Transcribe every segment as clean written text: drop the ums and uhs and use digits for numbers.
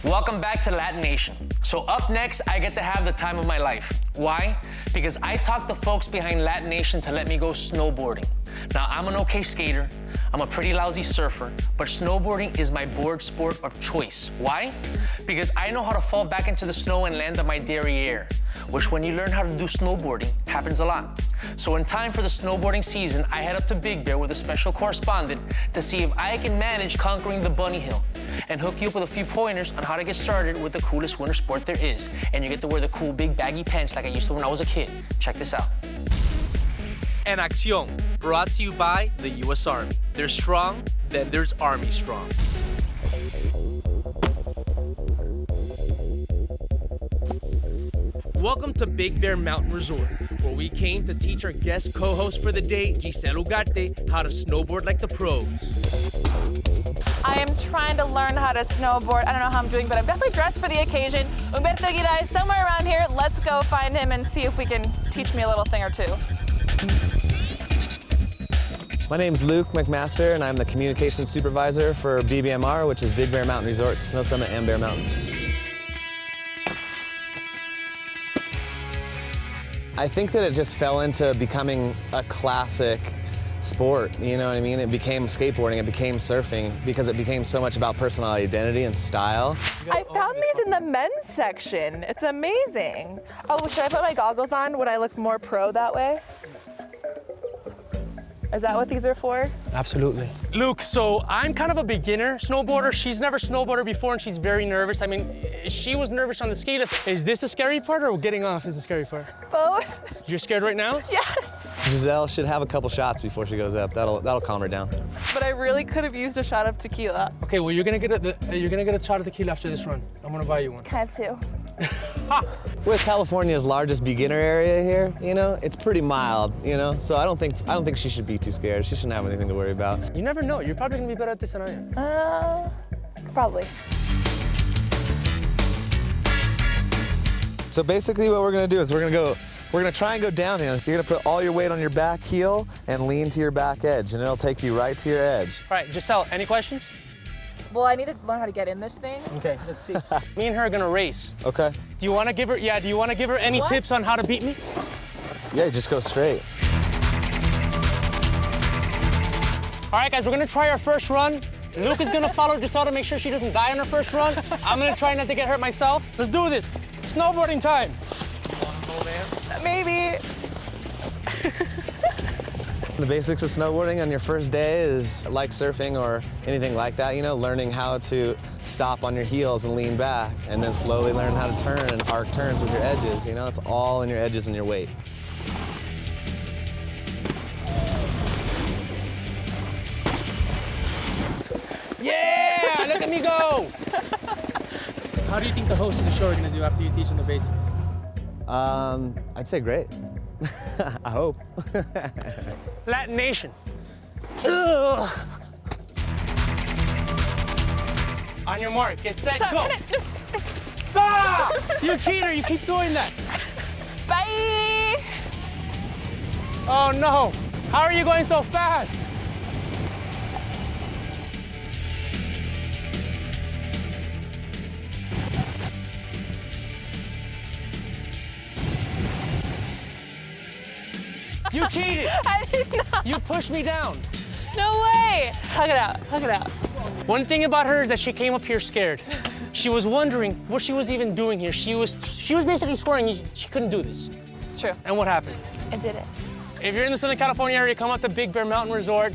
Welcome back to LatiNation. So up next, I get to have the time of my life. Why? Because I talked the folks behind LatiNation to let me go snowboarding. Now, I'm an okay skater, I'm a pretty lousy surfer, but snowboarding is my board sport of choice. Why? Because I know how to fall back into the snow and land on my derriere, which when you learn how to do snowboarding, happens a lot. So in time for the snowboarding season, I head up to Big Bear with a special correspondent to see if I can manage conquering the bunny hill and hook you up with a few pointers on how to get started with the coolest winter sport there is. And you get to wear the cool big baggy pants like I used to when I was a kid. Check this out. En Acción, brought to you by the U.S. Army. There's strong, then there's Army strong. Welcome to Big Bear Mountain Resort, where we came to teach our guest co-host for the day, Giselle Ugarte, how to snowboard like the pros. I am trying to learn how to snowboard. I don't know how I'm doing, but I'm definitely dressed for the occasion. Humberto Guida is somewhere around here. Let's go find him and see if we can teach me a little thing or two. My name's Luke McMaster, and I'm the communications supervisor for BBMR, which is Big Bear Mountain Resorts, Snow Summit and Bear Mountain. I think that it just fell into becoming a classic sport, you know what I mean? It became skateboarding, it became surfing, because it became so much about personal identity and style. I found these in the men's section. It's amazing. Oh, should I put my goggles on? Would I look more pro that way? Is that what these are for? Absolutely. Luke, so I'm kind of a beginner snowboarder. She's never snowboarded before and she's very nervous. I mean, she was nervous on the ski lift. Is this the scary part or getting off is the scary part? Both. You're scared right now? Yes. Giselle should have a couple shots before she goes up. That'll calm her down. But I really could have used a shot of tequila. Okay, well, you're gonna get a shot of tequila after this run. I'm gonna buy you one. Can I have two? With California's largest beginner area here, you know, it's pretty mild, you know, so I don't think she should be too scared. She shouldn't have anything to worry about. You never know. You're probably gonna be better at this than I am. Probably. So basically what we're gonna do is we're gonna try and go downhill. You're gonna put all your weight on your back heel and lean to your back edge, and it'll take you right to your edge. All right, Giselle, any questions? Well, I need to learn how to get in this thing. Okay, let's see. Me and her are gonna race. Okay. Do you wanna give her any tips on how to beat me? Yeah, just go straight. All right, guys, we're gonna try our first run. Luke is gonna follow Giselle to make sure she doesn't die on her first run. I'm gonna try not to get hurt myself. Let's do this. Snowboarding time. Maybe. The basics of snowboarding on your first day is like surfing or anything like that, you know, learning how to stop on your heels and lean back, and then slowly learn how to turn and arc turns with your edges, you know, it's all in your edges and your weight. Yeah, look at me go. How do you think the hosts of the show are gonna do after you teach them the basics? I'd say great. I hope. LatiNation. Ugh. On your mark, get set, go. Ah! You cheater, you keep doing that. Bye. Oh no, how are you going so fast? You cheated! I did not. You pushed me down. No way. Hug it out. Hug it out. One thing about her is that she came up here scared. She was wondering what she was even doing here. She was basically swearing she couldn't do this. It's true. And what happened? I did it. If you're in the Southern California area, come up to Big Bear Mountain Resort.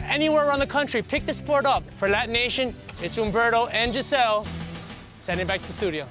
Anywhere around the country, pick the sport up. For LatiNation, it's Humberto and Giselle. Sending it back to the studio.